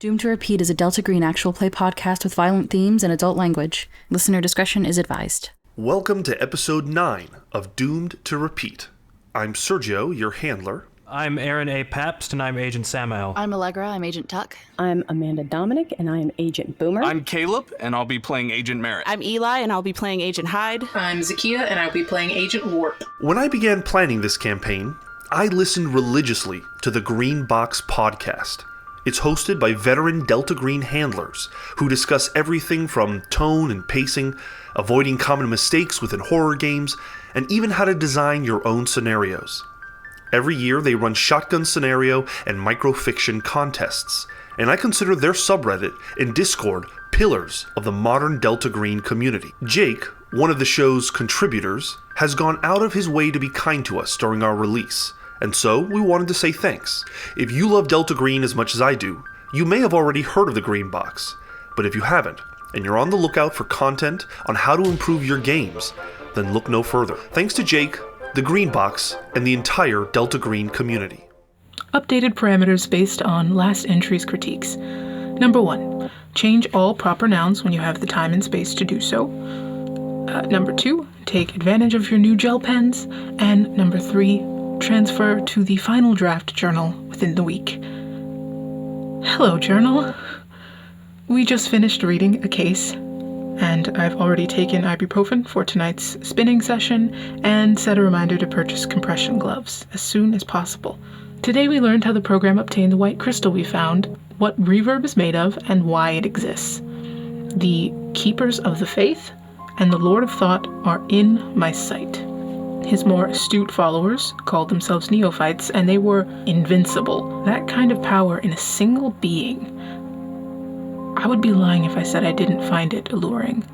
Doomed to Repeat is a Delta Green actual play podcast with violent themes and adult language. Listener discretion is advised. Welcome to episode 9 of Doomed to Repeat. I'm Sergio, your handler. I'm Aaron A. Pabst, and I'm Agent Samael. I'm Allegra, I'm Agent Tuck. I'm Amanda Dominic, and I am Agent Boomer. I'm Caleb, and I'll be playing Agent Merritt. I'm Eli, and I'll be playing Agent Hyde. I'm Zakiya, and I'll be playing Agent Warp. When I began planning this campaign, I listened religiously to the Green Box podcast. It's hosted by veteran Delta Green handlers who discuss everything from tone and pacing, avoiding common mistakes within horror games, and even how to design your own scenarios. Every year they run shotgun scenario and microfiction contests, and I consider their subreddit and Discord pillars of the modern Delta Green community. Jake, one of the show's contributors, has gone out of his way to be kind to us during our release, and so we wanted to say thanks. If you love Delta Green as much as I do, you may have already heard of the Green Box, but if you haven't, and you're on the lookout for content on how to improve your games, then look no further. Thanks to Jake, the Green Box, and the entire Delta Green community. Updated parameters based on last entry's critiques. Number 1, change all proper nouns when you have the time and space to do so. Number 2, take advantage of your new gel pens. And number 3, transfer to the final draft journal within the week. Hello, journal. We just finished reading a case, and I've already taken ibuprofen for tonight's spinning session and set a reminder to purchase compression gloves as soon as possible. Today we learned how the program obtained the white crystal we found, what reverb is made of, and why it exists. The Keepers of the Faith and the Lord of Thought are in my sight. His more astute followers called themselves neophytes, and they were invincible. That kind of power in a single being. I would be lying if I said I didn't find it alluring.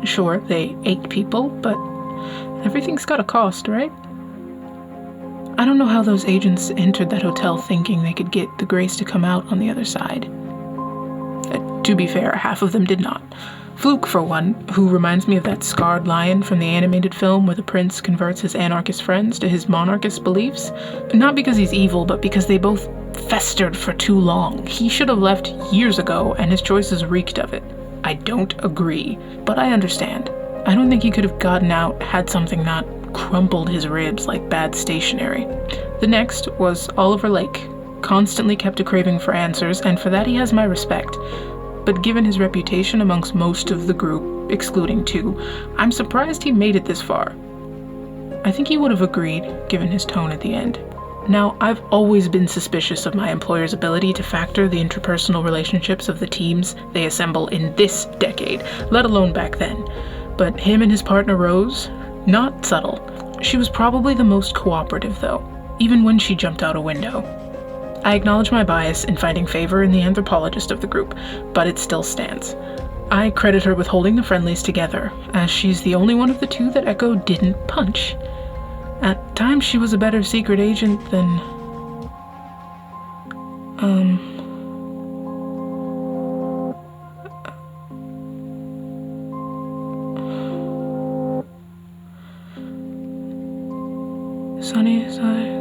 Sure, they ate people, but everything's got a cost, right? I don't know how those agents entered that hotel thinking they could get the grace to come out on the other side. To be fair, half of them did not. Fluke, for one, who reminds me of that scarred lion from the animated film where the prince converts his anarchist friends to his monarchist beliefs. Not because he's evil, but because they both festered for too long. He should have left years ago, and his choices reeked of it. I don't agree, but I understand. I don't think he could have gotten out had something not crumpled his ribs like bad stationery. The next was Oliver Lake, constantly kept a craving for answers, and for that he has my respect. But given his reputation amongst most of the group, excluding 2, I'm surprised he made it this far. I think he would have agreed, given his tone at the end. Now, I've always been suspicious of my employer's ability to factor the interpersonal relationships of the teams they assemble in this decade, let alone back then. But him and his partner Rose, not subtle. She was probably the most cooperative, though, even when she jumped out a window. I acknowledge my bias in finding favor in the anthropologist of the group, but it still stands. I credit her with holding the friendlies together, as she's the only one of the 2 that Echo didn't punch. At times she was a better secret agent than... Sunny side,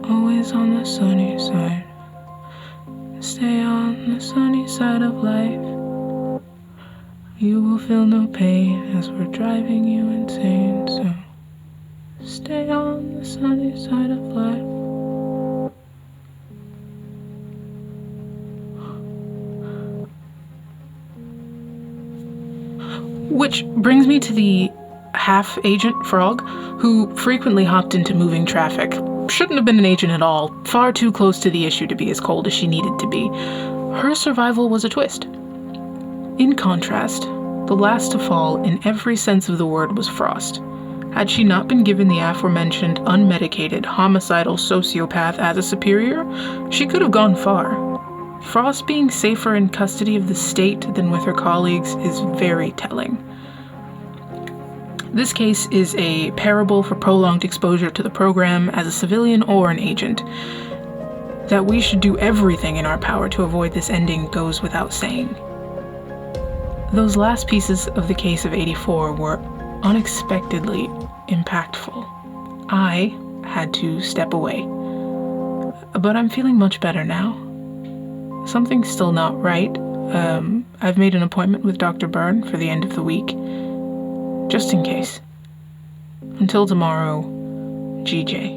always on the sunny side. Stay on the sunny side of life. You will feel no pain as we're driving you insane. So stay on the sunny side of life. Which brings me to the half-agent Frog, who frequently hopped into moving traffic. Shouldn't have been an agent at all, far too close to the issue to be as cold as she needed to be. Her survival was a twist. In contrast, the last to fall in every sense of the word was Frost. Had she not been given the aforementioned unmedicated homicidal sociopath as a superior, she could have gone far. Frost being safer in custody of the state than with her colleagues is very telling. This case is a parable for prolonged exposure to the program as a civilian or an agent. That we should do everything in our power to avoid this ending goes without saying. Those last pieces of the case of 84 were unexpectedly impactful. I had to step away. but I'm feeling much better now. Something's still not right. I've made an appointment with Dr. Byrne for the end of the week, just in case. Until tomorrow, GJ.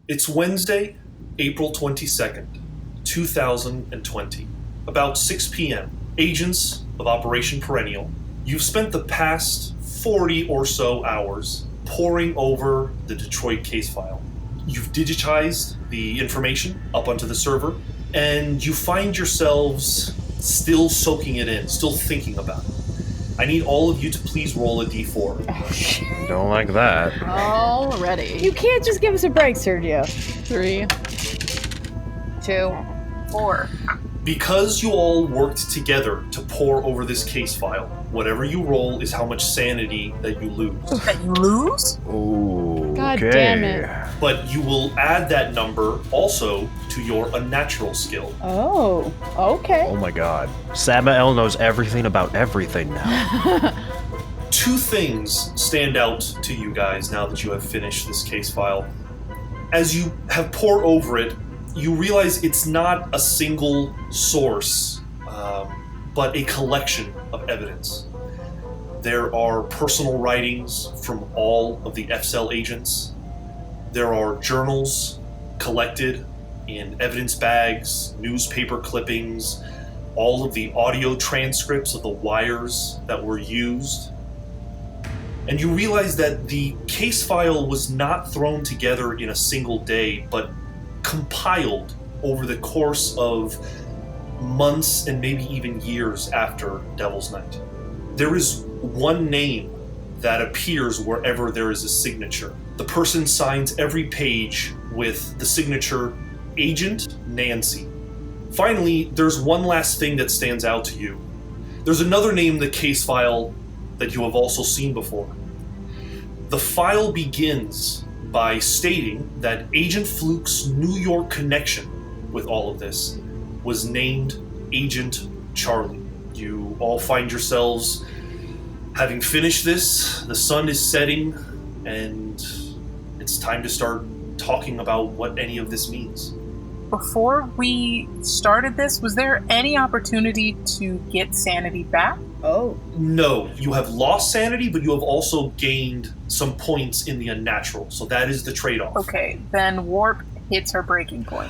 It's Wednesday, April 22nd, 2020. About 6 p.m. Agents of Operation Perennial, you've spent the past 40 or so hours poring over the Detroit case file. You've digitized the information up onto the server, and you find yourselves still soaking it in, still thinking about it. I need all of you to please roll a d4. Don't like that. Already. You can't just give us a break, Sergio. 3, 2, 4. Because you all worked together to pore over this case file, whatever you roll is how much sanity that you lose. That you lose? Ooh, God okay. damn it. But you will add that number also to your unnatural skill. Oh, okay. Oh my god. Samael knows everything about everything now. Two things stand out to you guys now that you have finished this case file. As you have poured over it, you realize it's not a single source, but a collection of evidence. There are personal writings from all of the F-Cell agents. There are journals collected in evidence bags, newspaper clippings, all of the audio transcripts of the wires that were used. And you realize that the case file was not thrown together in a single day, but compiled over the course of months and maybe even years after Devil's Night. There is one name that appears wherever there is a signature. The person signs every page with the signature Agent Nancy. Finally, there's one last thing that stands out to you. There's another name in the case file that you have also seen before. The file begins by stating that Agent Fluke's New York connection with all of this was named Agent Charlie. You all find yourselves having finished this, the sun is setting, and it's time to start talking about what any of this means. Before we started this, was there any opportunity to get sanity back? Oh. No, you have lost sanity, but you have also gained some points in the unnatural, so that is the trade-off. Okay, then Warp hits her breaking point.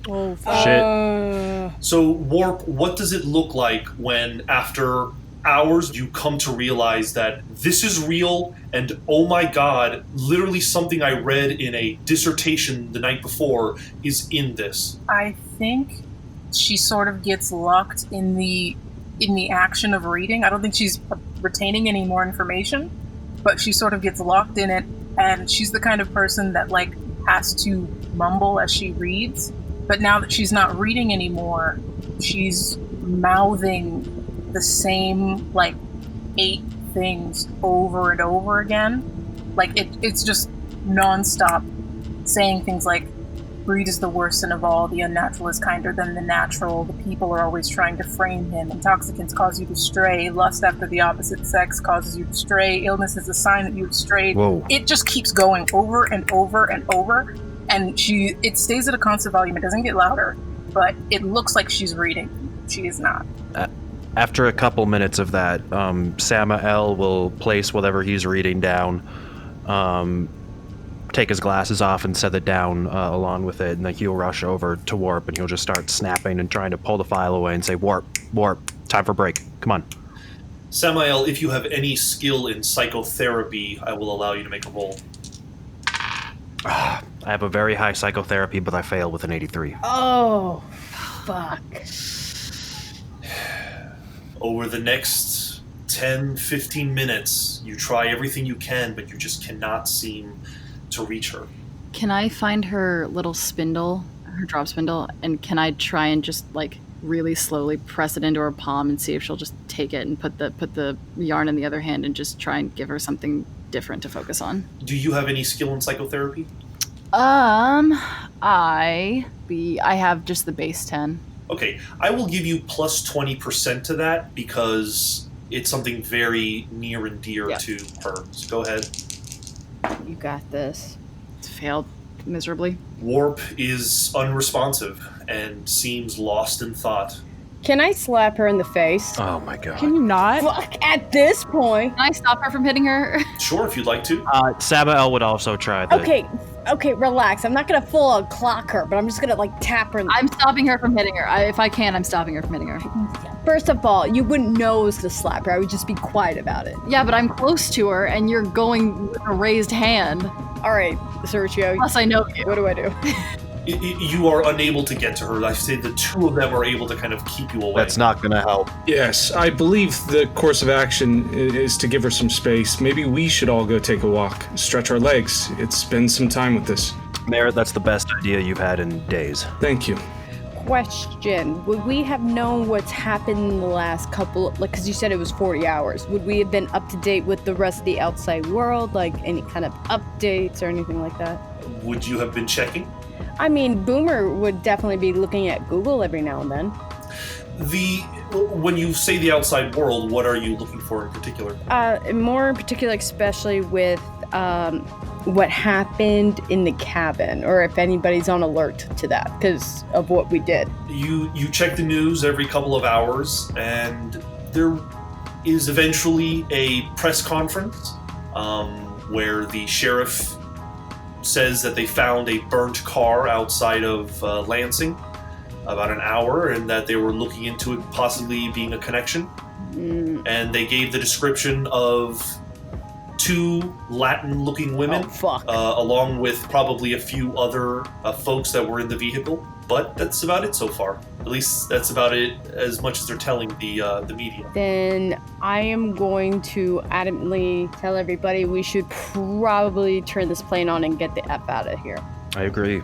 Oh, Shit. So, Warp, what does it look like when, after hours, you come to realize that this is real, and oh my god, literally something I read in a dissertation the night before is in this? I think she sort of gets locked in the action of reading. I don't think she's retaining any more information, but she sort of gets locked in it, and she's the kind of person that like has to mumble as she reads. But now that she's not reading anymore, she's mouthing the same like 8 things over and over again. Like it's just nonstop saying things like, greed is the worst sin of all, the unnatural is kinder than the natural, the people are always trying to frame him, intoxicants cause you to stray, lust after the opposite sex causes you to stray, illness is a sign that you've strayed. Whoa. It just keeps going over and over and over, and it stays at a constant volume. It doesn't get louder, but it looks like she's reading. She is not. After a couple minutes of that, Samael will place whatever he's reading down, take his glasses off and set it down along with it, and then he'll rush over to Warp and he'll just start snapping and trying to pull the file away and say, Warp, time for break, come on. Samael, if you have any skill in psychotherapy, I will allow you to make a roll. I have a very high psychotherapy, but I fail with an 83. Oh, fuck. Over the next 10, 15 minutes. You try everything you can, but you just cannot seem to reach her. Can I find her little spindle, her drop spindle, and can I try and just like really slowly press it into her palm and see if she'll just take it and put the yarn in the other hand and just try and give her something different to focus on? Do you have any skill in psychotherapy? I have just the base 10. Okay, I will give you plus 20% to that because it's something very near and dear to her. So go ahead. You got this. It's failed miserably. Warp is unresponsive and seems lost in thought. Can I slap her in the face? Oh my god. Can you not? Fuck, at this point. Can I stop her from hitting her? Sure, if you'd like to. Samael would also try that. Okay, relax. I'm not gonna full clock her, but I'm just gonna like tap her in the... I'm stopping her from hitting her. If I can, I'm stopping her from hitting her. First of all, you wouldn't know it was to slap her. I would just be quiet about it. Yeah, but I'm close to her and you're going with a raised hand. All right, Sergio. Plus I know you. What do I do? You are unable to get to her. I say the two of them are able to kind of keep you away. That's not going to help. Yes, I believe the course of action is to give her some space. Maybe we should all go take a walk, stretch our legs. It's been some time with this. Merritt, that's the best idea you've had in days. Thank you. Question. Would we have known what's happened in the last couple, like, because you said it was 40 hours. Would we have been up to date with the rest of the outside world, like any kind of updates or anything like that? Would you have been checking? I mean, Boomer would definitely be looking at Google every now and then. When you say the outside world, what are you looking for in particular? More in particular, especially with what happened in the cabin, or if anybody's on alert to that because of what we did. You check the news every couple of hours, and there is eventually a press conference where the sheriff says that they found a burnt car outside of Lansing about an hour, and that they were looking into it possibly being a connection. And they gave the description of two Latin-looking women, along with probably a few other folks that were in the vehicle. But that's about it so far. At least that's about it, as much as they're telling the media. Then I am going to adamantly tell everybody we should probably turn this plane on and get the F out of here. I agree.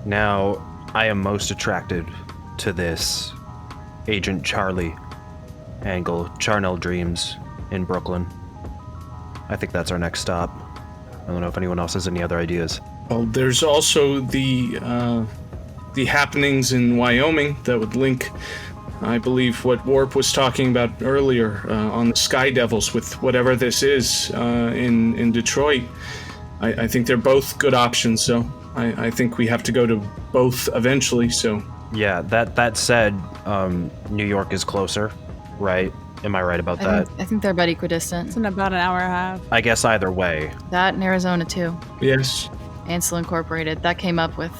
Now, I am most attracted to this Agent Charlie angle, Charnel Dreams in Brooklyn. I think that's our next stop. I don't know if anyone else has any other ideas. Well, there's also the happenings in Wyoming that would link, I believe, what Warp was talking about earlier on the Sky Devils with whatever this is in Detroit. I think they're both good options, so I think we have to go to both eventually, so... Yeah, that said, New York is closer, right? Am I right about that? I think they're about equidistant. It's in about an hour and a half. I guess either way. That and Arizona, too. Yes. Ansel Incorporated. That came up with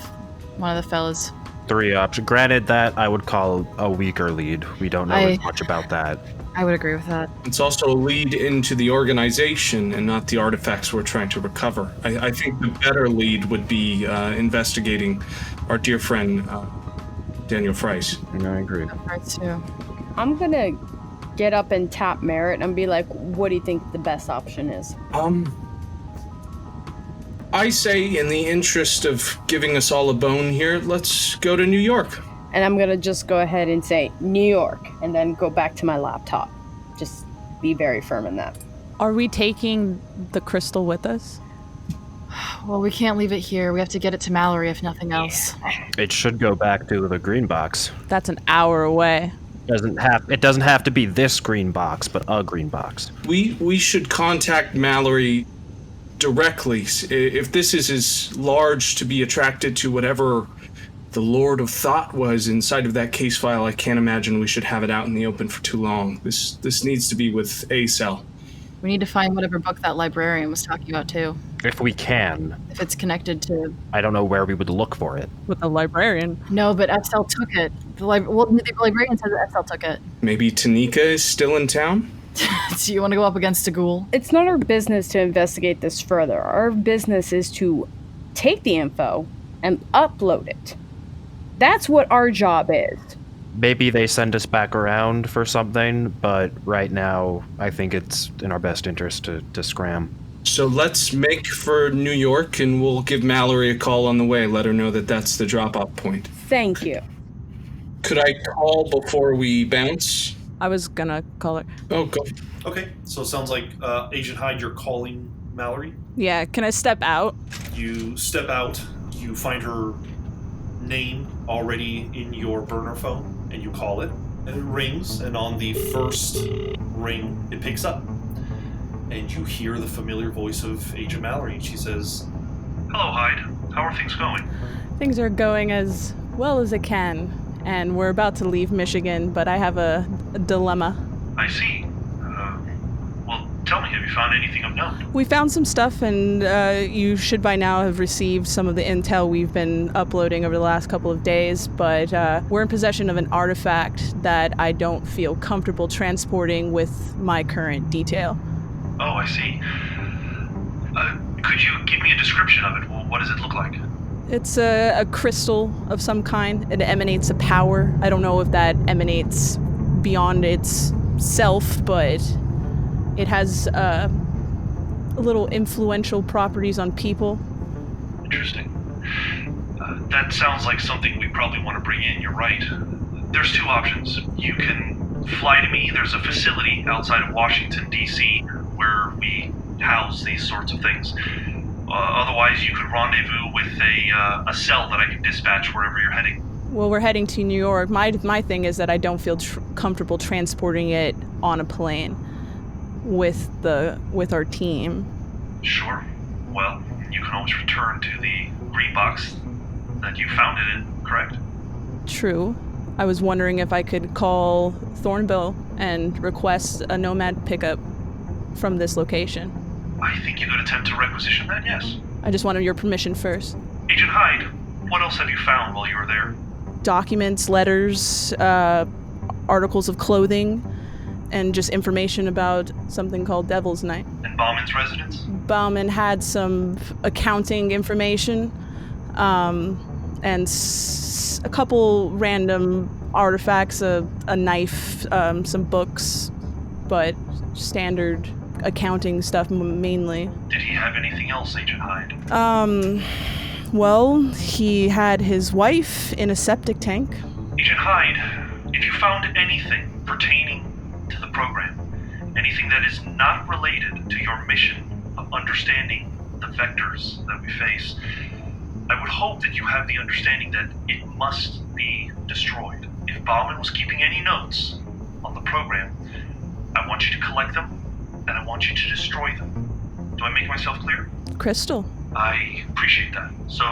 one of the fellas. 3 options. Granted, that I would call a weaker lead. We don't know as much about that. I would agree with that. It's also a lead into the organization and not the artifacts we're trying to recover. I think the better lead would be investigating our dear friend, Daniel Fries. I agree. Parts too. I'm gonna get up and tap Merritt and be like, what do you think the best option is? I say, in the interest of giving us all a bone here, let's go to New York. And I'm gonna just go ahead and say New York and then go back to my laptop. Just be very firm in that. Are we taking the crystal with us? Well, we can't leave it here. We have to get it to Mallory if nothing else. It should go back to the green box. That's an hour away. It doesn't have to be this green box, but a green box. We should contact Mallory directly. If this is as large to be attracted to whatever the Lord of Thought was inside of that case file, I can't imagine we should have it out in the open for too long. This needs to be with A cell. We need to find whatever book that librarian was talking about, too. If we can. If it's connected to... I don't know where we would look for it. With the librarian. No, but FCL took it. The librarian said that FCL took it. Maybe Tanika is still in town? So you want to go up against a ghoul? It's not our business to investigate this further. Our business is to take the info and upload it. That's what our job is. Maybe they send us back around for something, but right now I think it's in our best interest to scram. So let's make for New York, and we'll give Mallory a call on the way. Let her know that that's the drop-off point. Thank you. Could I call before we bounce? I was gonna call her. Oh, go. Okay, so it sounds like Agent Hyde, you're calling Mallory. Yeah, can I step out? You step out, you find her name already in your burner phone, and you call it, and it rings, and on the first ring, it picks up. And you hear the familiar voice of Agent Mallory, and she says, "Hello, Hyde. How are things going?" Things are going as well as it can, and we're about to leave Michigan, but I have a dilemma. I see. Well, tell me, have you found anything of note? We found some stuff, and you should by now have received some of the intel we've been uploading over the last couple of days, but we're in possession of an artifact that I don't feel comfortable transporting with my current detail. Oh, I see. Could you give me a description of it? Well, what does it look like? It's a crystal of some kind. It emanates a power. I don't know if that emanates beyond its self, but it has little influential properties on people. Interesting. That sounds like something we probably want to bring in, you're right. There's two options. You can fly to me. There's a facility outside of Washington, D.C., where we house these sorts of things. Otherwise, you could rendezvous with a cell that I can dispatch wherever you're heading. Well, we're heading to New York. My thing is that I don't feel comfortable transporting it on a plane with our team. Sure. Well, you can always return to the green box that you found it in, correct? True. I was wondering if I could call Thornbill and request a Nomad pickup from this location. I think you could attempt to requisition that, yes. I just wanted your permission first. Agent Hyde, what else have you found while you were there? Documents, letters, articles of clothing, and just information about something called Devil's Night. And Bauman's residence? Bauman had some accounting information, and a couple random artifacts, a knife, some books, but standard accounting stuff mainly. Did he have anything else, Agent Hyde? Well, he had his wife in a septic tank. Agent Hyde, if you found anything pertaining to the program, anything that is not related to your mission of understanding the vectors that we face, I would hope that you have the understanding that it must be destroyed. If Bauman was keeping any notes on the program, I want you to collect them, and I want you to destroy them. Do I make myself clear? Crystal. I appreciate that. So,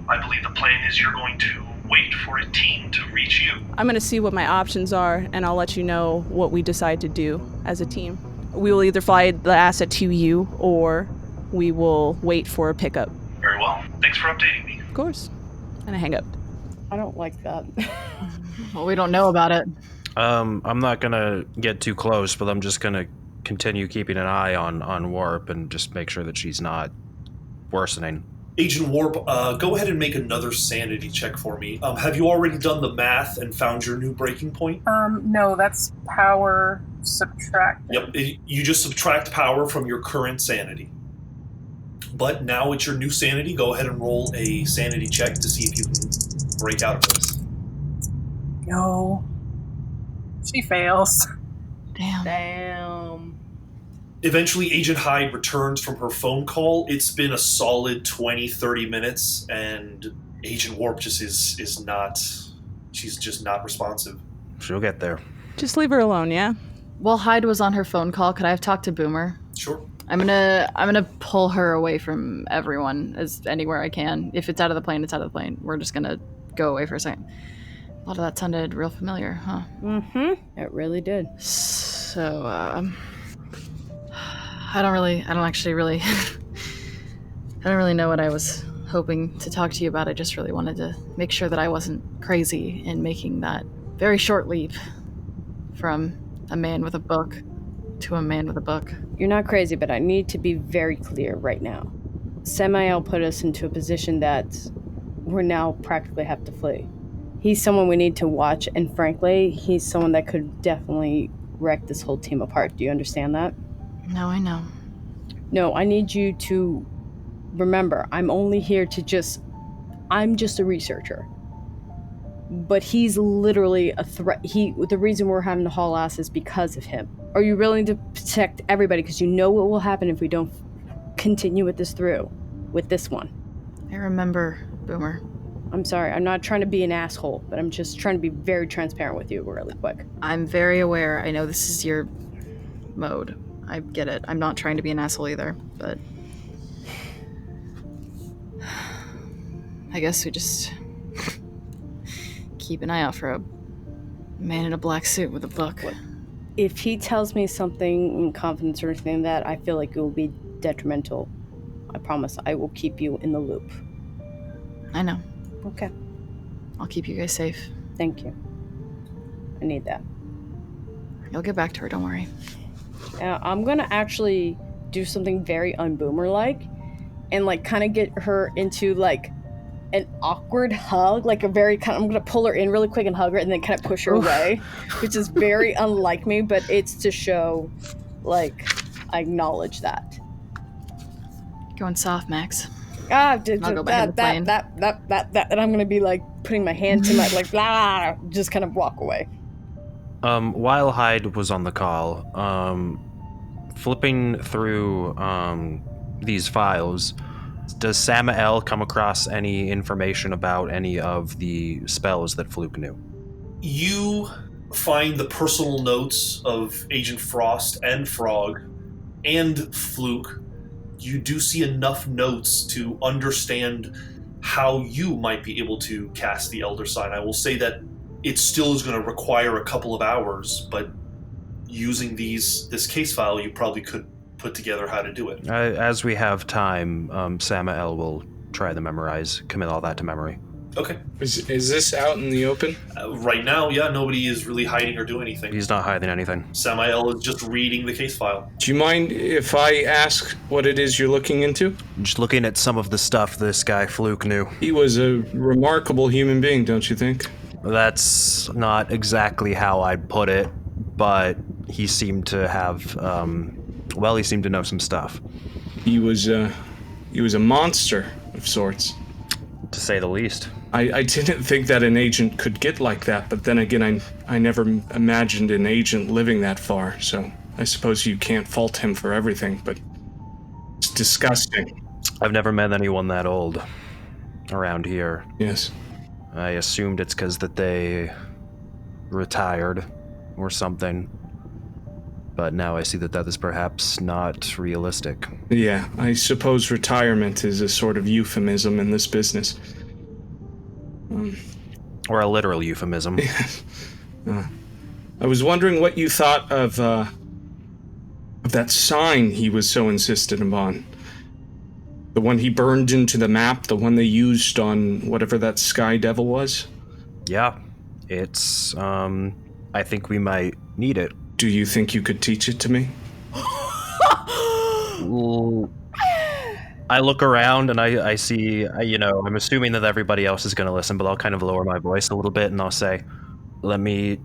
I believe the plan is you're going to wait for a team to reach you. I'm going to see what my options are, and I'll let you know what we decide to do as a team. We will either fly the asset to you, or we will wait for a pickup. Very well. Thanks for updating me. Of course. And I hang up. I don't like that. Well, we don't know about it. I'm not gonna get too close, but I'm just gonna continue keeping an eye on Warp and just make sure that she's not worsening. Agent Warp, go ahead and make another sanity check for me. Have you already done the math and found your new breaking point? No, that's power subtract. Yep, you just subtract power from your current sanity. But now it's your new sanity. Go ahead and roll a sanity check to see if you can break out of this. No. She fails. Damn. Eventually, Agent Hyde returns from her phone call. It's been a solid 20-30 minutes, and Agent Warp just is not... She's just not responsive. She'll get there. Just leave her alone, yeah? While Hyde was on her phone call, could I have talked to Boomer? Sure. I'm gonna pull her away from everyone as anywhere I can. If it's out of the plane, it's out of the plane. We're just gonna go away for a second. A lot of that sounded real familiar, huh? Mm-hmm. It really did. So, I don't actually really know what I was hoping to talk to you about. I just really wanted to make sure that I wasn't crazy in making that very short leap from a man with a book to a man with a book. You're not crazy, but I need to be very clear right now. Samael put us into a position that we're now practically have to flee. He's someone we need to watch, and frankly, he's someone that could definitely wreck this whole team apart. Do you understand that? No, I know. No, I need you to remember, I'm only here to I'm just a researcher. But he's literally a threat. The reason we're having to haul ass is because of him. Are you willing to protect everybody? Because you know what will happen if we don't continue with this one. I remember, Boomer. I'm sorry, I'm not trying to be an asshole, but I'm just trying to be very transparent with you really quick. I'm very aware. I know this is your mode. I get it. I'm not trying to be an asshole either, but I guess we just keep an eye out for a man in a black suit with a book. If he tells me something in confidence or anything that I feel like it will be detrimental, I promise I will keep you in the loop. I know. Okay. I'll keep you guys safe. Thank you. I need that. You'll get back to her, don't worry. I'm gonna actually do something very unboomer-like and like kind of get her into like an awkward hug, like a very kind of, I'm gonna pull her in really quick and hug her and then kind of push her away, which is very unlike me, but it's to show like I acknowledge that. Going soft, Max. I'll go behind the plane. That, and I'm gonna be like putting my hand to my like blah, just kind of walk away. While Hyde was on the call, flipping through these files, does Samael come across any information about any of the spells that Fluke knew? You find the personal notes of Agent Frost and Frog and Fluke. You do see enough notes to understand how you might be able to cast the Elder Sign. I will say that it still is going to require a couple of hours, but using this case file, you probably could put together how to do it. As we have time, Samael will try to commit all that to memory. Okay. Is this out in the open? Right now, yeah, nobody is really hiding or doing anything. He's not hiding anything. Samael is just reading the case file. Do you mind if I ask what it is you're looking into? Just looking at some of the stuff this guy Fluke knew. He was a remarkable human being, don't you think? That's not exactly how I'd put it, but he seemed to have, he seemed to know some stuff. He was a monster of sorts. To say the least. I didn't think that an agent could get like that, but then again, I never imagined an agent living that far, so I suppose you can't fault him for everything, but it's disgusting. I've never met anyone that old around here. Yes. I assumed it's because that they retired or something, but now I see that is perhaps not realistic. Yeah, I suppose retirement is a sort of euphemism in this business. Or a literal euphemism. I was wondering what you thought of that sign he was so insistent upon. The one he burned into the map, the one they used on whatever that Sky Devil was? Yeah, it's, I think we might need it. Do you think you could teach it to me? I look around and I see, I'm assuming that everybody else is going to listen, but I'll kind of lower my voice a little bit and I'll say, let me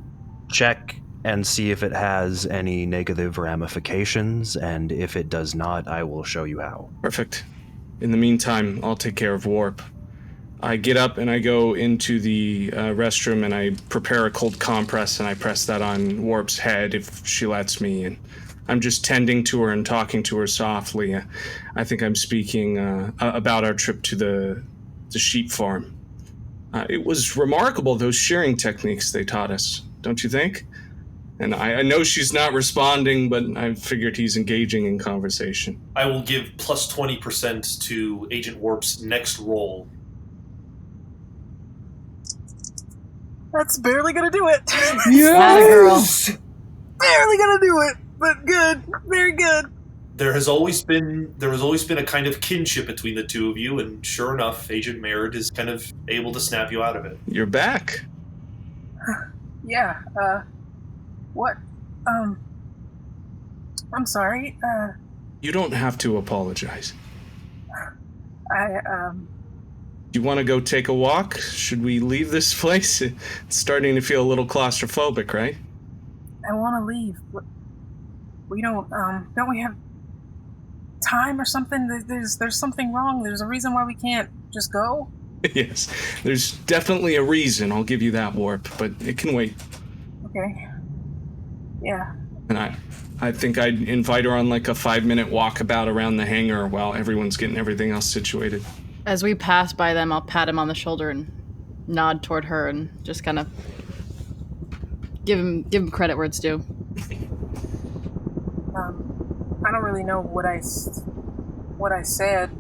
check and see if it has any negative ramifications, and if it does not, I will show you how. Perfect. In the meantime, I'll take care of Warp. I get up and I go into the restroom and I prepare a cold compress and I press that on Warp's head if she lets me, and I'm just tending to her and talking to her softly. I think I'm speaking about our trip to the sheep farm. It was remarkable, those shearing techniques they taught us, don't you think? And I know she's not responding, but I figured he's engaging in conversation. I will give plus 20% to Agent Warp's next roll. That's barely gonna do it. Yes! Barely gonna do it, but good, very good. There has always been a kind of kinship between the two of you, and sure enough, Agent Merritt is kind of able to snap you out of it. You're back. Yeah, what? I'm sorry, You don't have to apologize. Do you want to go take a walk? Should we leave this place? It's starting to feel a little claustrophobic, right? I want to leave. We don't we have time or something? There's something wrong. There's a reason why we can't just go? Yes, there's definitely a reason, I'll give you that, Warp, but it can wait. Okay. Yeah. And I think I'd invite her on like a 5-minute walkabout around the hangar while everyone's getting everything else situated. As we pass by them, I'll pat him on the shoulder and nod toward her and just kind of give him credit where it's due. I don't really know what I said.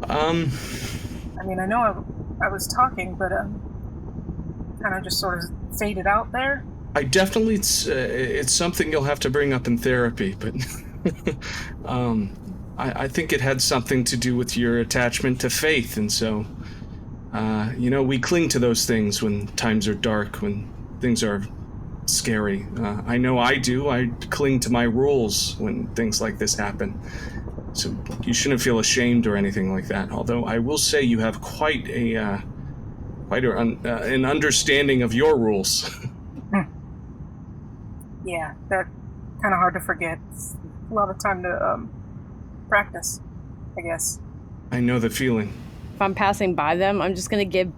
I mean, I know I was talking, but kind of just sort of faded out there. I definitely, it's something you'll have to bring up in therapy, but I think it had something to do with your attachment to faith, and so, we cling to those things when times are dark, when things are scary. I know I do. I cling to my rules when things like this happen. So you shouldn't feel ashamed or anything like that. Although I will say you have quite an understanding of your rules. Yeah, that's kind of hard to forget. It's a lot of time to practice, I guess. I know the feeling. If I'm passing by them, I'm just gonna give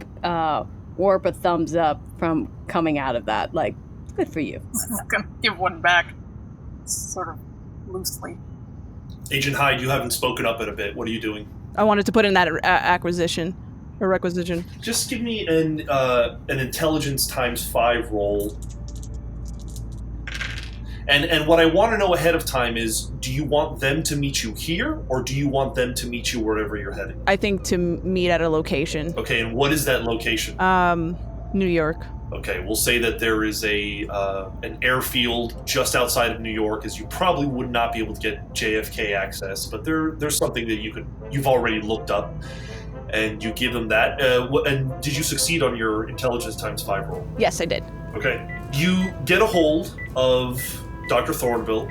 Warp a thumbs up from coming out of that. Like, good for you. I'm gonna give one back, sort of loosely. Agent Hyde, you haven't spoken up in a bit. What are you doing? I wanted to put in that requisition. Just give me an intelligence times 5 roll. And what I want to know ahead of time is, do you want them to meet you here, or do you want them to meet you wherever you're heading? I think to meet at a location. Okay, and what is that location? New York. Okay, we'll say that there is an airfield just outside of New York, as you probably would not be able to get JFK access, but there's something that you've already looked up, and you give them that. And did you succeed on your intelligence times 5 roll? Yes, I did. Okay, you get a hold of Dr. Thornville,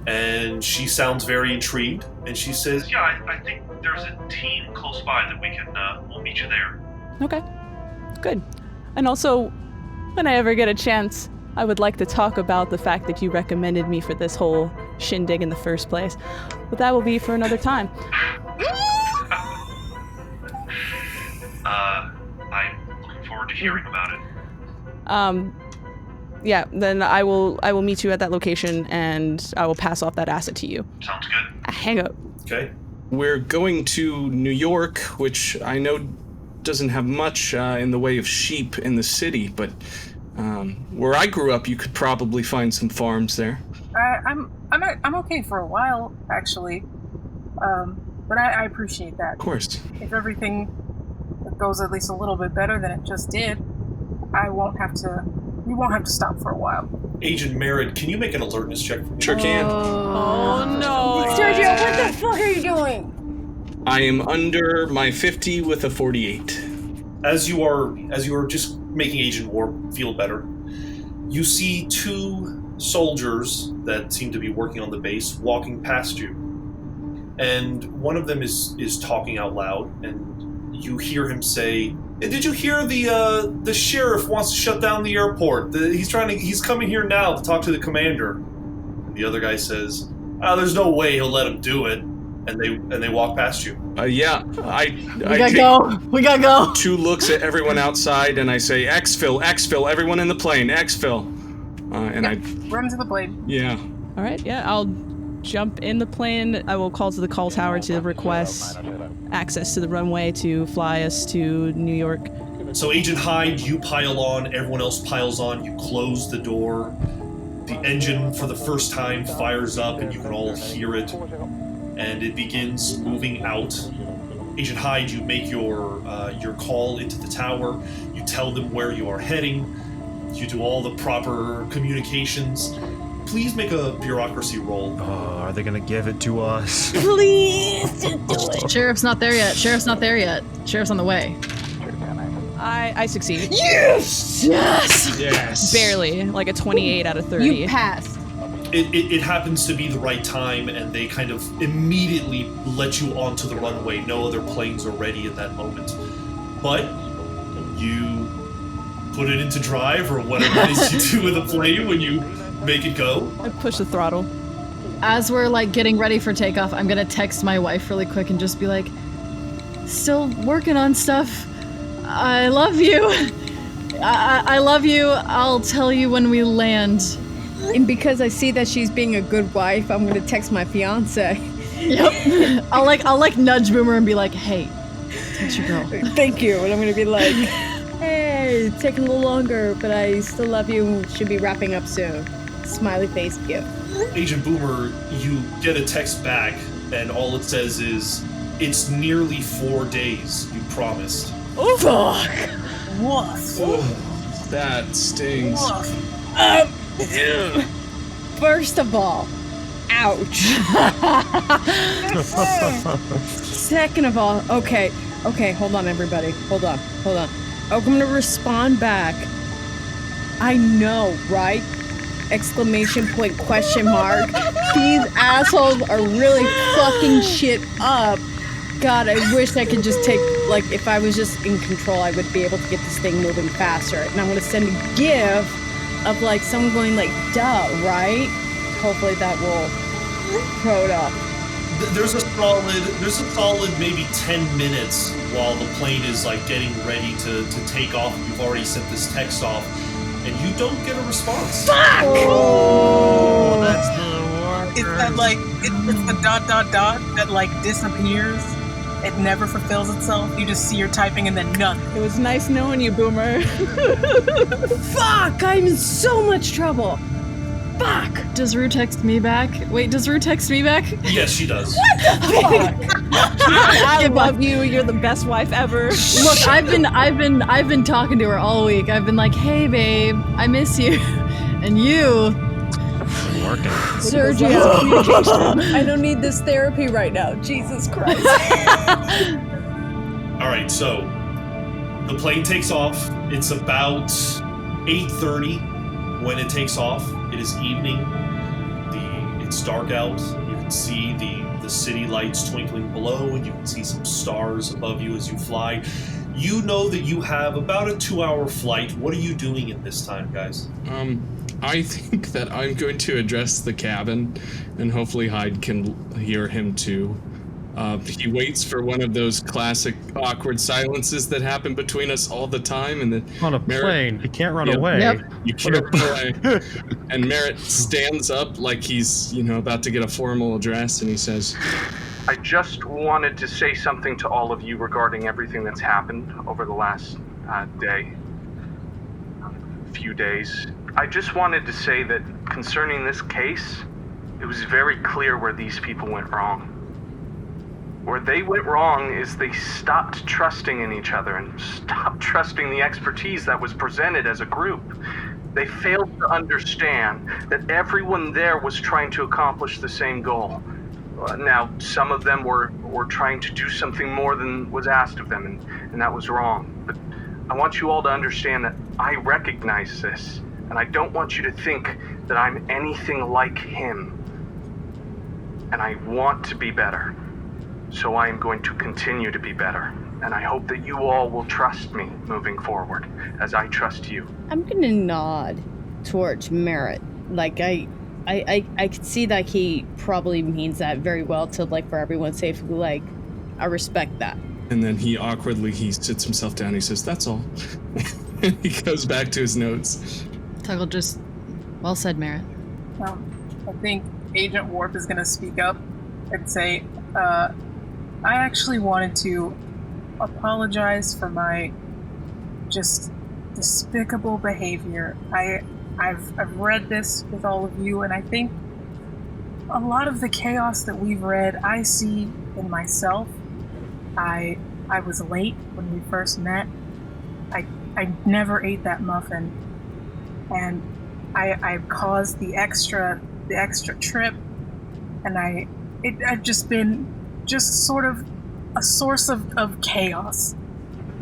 and she sounds very intrigued, and she says, "Yeah, I think there's a team close by that we'll meet you there." Okay, good. And also, when I ever get a chance, I would like to talk about the fact that you recommended me for this whole shindig in the first place. But that will be for another time. I'm looking forward to hearing about it. Yeah, then I will meet you at that location, and I will pass off that asset to you. Sounds good. Hang up. Okay. We're going to New York, which I know doesn't have much in the way of sheep in the city, but where I grew up, you could probably find some farms there. I'm okay for a while, actually, but I appreciate that. Of course. If everything goes at least a little bit better than it just did, we won't have to stop for a while. Agent Merritt, can you make an alertness check for me? Sure can. Oh no! Sergio, what the fuck are you doing? I am under my 50 with a 48. As you are just making Agent Warp feel better, you see 2 soldiers that seem to be working on the base walking past you. And one of them is talking out loud, and you hear him say, "Hey, did you hear the sheriff wants to shut down the airport? He's coming here now to talk to the commander." And the other guy says, "There's no way he'll let him do it." And they walk past you. Yeah, I We gotta go. 2 looks at everyone outside, and I say, exfil, everyone in the plane, exfil. And I run to the plane. Yeah. All right, yeah, I'll jump in the plane. I will call to the call tower to request access to the runway to fly us to New York. So Agent Hyde, you pile on, everyone else piles on, you close the door. The engine, for the first time, fires up, and you can all hear it. And it begins moving out. Agent Hyde, you make your call into the tower. You tell them where you are heading. You do all the proper communications. Please make a bureaucracy roll. Oh, are they gonna give it to us? Please do it. Sheriff's not there yet. Sheriff's on the way. I succeeded. Yes! Yes! Yes. Barely, like a 28 out of 30. You passed. It happens to be the right time, and they kind of immediately let you onto the runway. No other planes are ready at that moment. but you put it into drive or whatever it is you do with the plane when you make it go. I push the throttle. As we're like getting ready for takeoff, I'm gonna text my wife really quick and just be like, still working on stuff. I love you. I love you. I'll tell you when we land. And because I see that she's being a good wife, I'm gonna text my fiance. Yep. I'll like nudge Boomer and be like, hey, text your girl. Thank you. And I'm gonna be like, hey, it's taking a little longer, but I still love you. Should be wrapping up soon. Smiley face gift. Agent Boomer, you get a text back, and all it says is, it's nearly 4 days, you promised. Oh, fuck! Woof. Oh, that stings. First of all, ouch. Second of all, okay, hold on, everybody. Hold on. I'm gonna respond back. I know, right? Exclamation point, question mark. These assholes are really fucking shit up. God, I wish I could just take, like, if I was just in control, I would be able to get this thing moving faster. And I'm gonna send a gif of, like, someone going, like, duh, right? Hopefully that will throw it up. There's a solid maybe 10 minutes while the plane is, like, getting ready to take off. You've already sent this text off, and you don't get a response. Fuck! Oh, that's the worst. It's that, like, it's the ... that, like, disappears. It never fulfills itself. You just see her typing and then nothing. It was nice knowing you, Boomer. Fuck! I'm in so much trouble. Fuck! Does Rue text me back? Wait, does Rue text me back? Yes, she does. What the fuck? I love you. You're the best wife ever. Look, I've been talking to her all week. I've been like, hey babe, I miss you. And you Working. Sergio, I don't need this therapy right now. Jesus Christ. All right, so the plane takes off. It's about 8:30 when it takes off. It is evening. It's dark out. You can see the city lights twinkling below, and you can see some stars above you as you fly. You know that you have about a 2-hour flight. What are you doing in this time, guys? I think that I'm going to address the cabin, and hopefully Hyde can hear him too. He waits for one of those classic awkward silences that happen between us all the time, and then On a plane, he can't run away. Yep. You can't run away. And Merritt stands up like he's, about to get a formal address, and he says, I just wanted to say something to all of you regarding everything that's happened over the last few days. I just wanted to say that concerning this case, it was very clear where these people went wrong. Where they went wrong is they stopped trusting in each other and stopped trusting the expertise that was presented as a group. They failed to understand that everyone there was trying to accomplish the same goal. Now, some of them were trying to do something more than was asked of them, and that was wrong. But I want you all to understand that I recognize this, and I don't want you to think that I'm anything like him. And I want to be better. So I am going to continue to be better. And I hope that you all will trust me moving forward, as I trust you. I'm gonna nod towards Merritt. Like, I could see that he probably means that very well to, like, for everyone's safety. Like, I respect that. and then he sits himself down, he says, that's all. And he goes back to his notes. Tuggle just, well said, Merritt. I think Agent Warp is going to speak up and say, I actually wanted to apologize for my just despicable behavior. I've read this with all of you, and I think a lot of the chaos that we've read, I see in myself. I was late when we first met. I never ate that muffin, and I caused the extra trip, and I've just been sort of a source of chaos,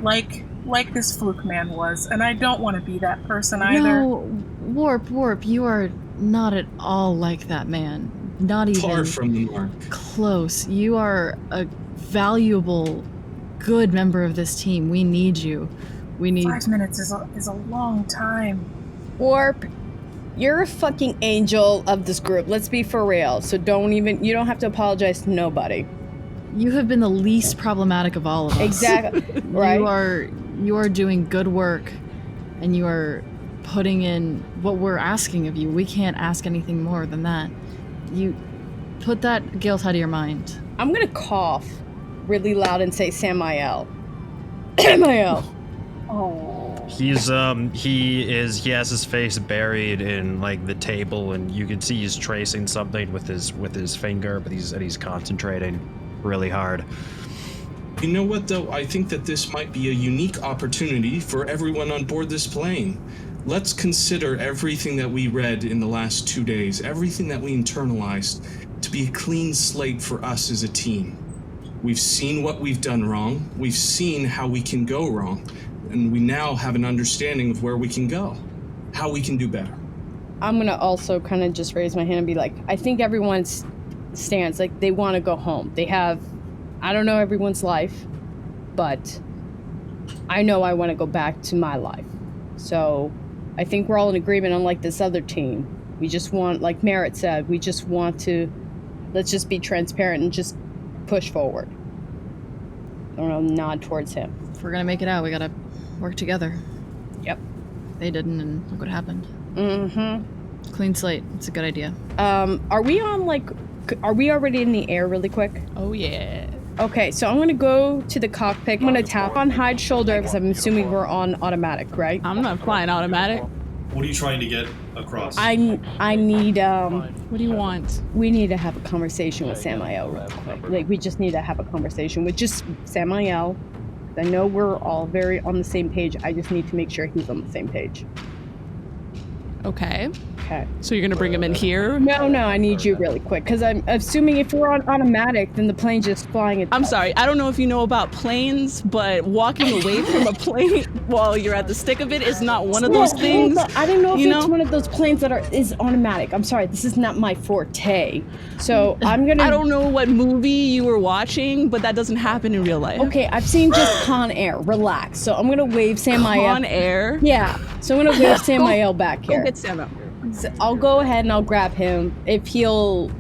like this Fluke man was, and I don't want to be that person either. No, Warp, you are not at all like that man. Not even far from the mark. Close. You are a valuable good member of this team. We need you. We need... 5 minutes is a long time. Warp, you're a fucking angel of this group. Let's be for real. So you don't have to apologize to nobody. You have been the least problematic of all of us. Exactly. Right? You are doing good work, and you are putting in what we're asking of you. We can't ask anything more than that. You put that guilt out of your mind. I'm gonna cough really loud and say Samael. Samael. Oh. He has his face buried in like the table, and you can see he's tracing something with his finger, but he's concentrating really hard. You know what, though? I think that this might be a unique opportunity for everyone on board this plane. Let's consider everything that we read in the last 2 days, everything that we internalized, to be a clean slate for us as a team. We've seen what we've done wrong. We've seen how we can go wrong. And we now have an understanding of where we can go, how we can do better. I'm gonna also kind of just raise my hand and be like, I think everyone's stance, like they want to go home. They have, I don't know everyone's life, but I know I want to go back to my life. So I think we're all in agreement, unlike this other team. We just want, like Merritt said, we just want to, let's just be transparent and just push forward. I don't know, nod towards him. If we're gonna make it out, we gotta work together. Yep. They didn't, and look what happened. Mm-hmm. Clean slate. It's a good idea. Are we already in the air really quick? Oh, yeah. Okay, so I'm gonna go to the cockpit. I'm gonna tap on Hyde's shoulder because I'm assuming we're on automatic, right? I'm not flying automatic. What are you trying to get across? I need, What do you want? we need to have a conversation with Samael real quick. Like, we just need to have a conversation with just Samael. I know we're all very on the same page. I just need to make sure he's on the same page. Okay. Okay. So you're gonna bring him in here? No, I need you really quick, because I'm assuming if we're on automatic, then the plane's just flying itself. I'm sorry, I don't know if you know about planes, but walking away from a plane while you're at the stick of it is not one of those things. I don't know if it's one of those planes that is automatic. I'm sorry, this is not my forte. So I'm gonna... I don't know what movie you were watching, but that doesn't happen in real life. Okay, I've seen just Con Air. Relax. So I'm gonna wave Samael. Con Air? Yeah. So I'm gonna wave Samael back here. Go get Samael. So I'll go ahead and I'll grab him if he'll